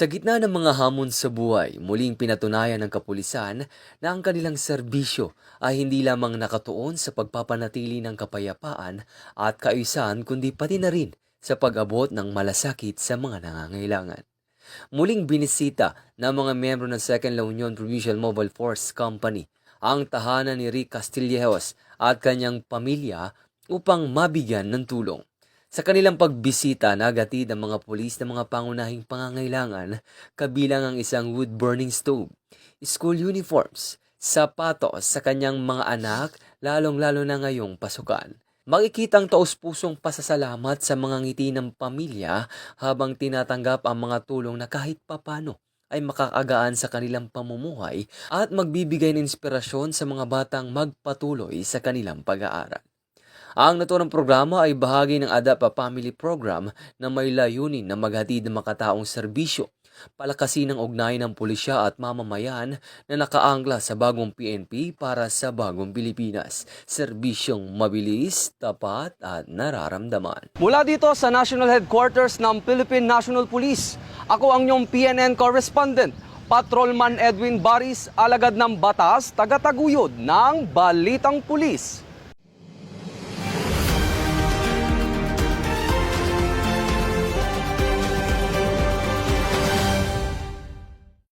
Sa gitna ng mga hamon sa buhay, muling pinatunayan ng kapulisan na ang kanilang serbisyo ay hindi lamang nakatuon sa pagpapanatili ng kapayapaan at kaayusan kundi pati na rin sa pag-abot ng malasakit sa mga nangangailangan. Muling binisita ng mga miyembro ng 2nd La Union Provincial Mobile Force Company ang tahanan ni Rick Castillejos at kanyang pamilya upang mabigyan ng tulong. Sa kanilang pagbisita, nagatid ang mga pulis ng mga pangunahing pangangailangan kabilang ang isang wood-burning stove, school uniforms, sapatos sa kanyang mga anak, lalong-lalo na ngayong pasukan. Makikitang taus-pusong pasasalamat sa mga ngiti ng pamilya habang tinatanggap ang mga tulong na kahit papano ay makakagaan sa kanilang pamumuhay at magbibigay ng inspirasyon sa mga batang magpatuloy sa kanilang pag-aaral. Ang naturang programa ay bahagi ng ADAP Family Program na may layunin na maghatid ng makataong serbisyo, palakasin ang ugnayan ng pulisya at mamamayan na nakaangla sa bagong PNP para sa bagong Pilipinas. Serbisyong mabilis, tapat at nararamdaman. Mula dito sa National Headquarters ng Philippine National Police, ako ang inyong PNN correspondent, Patrolman Edwin Baris, alagad ng batas, tagataguyod ng Balitang Pulis.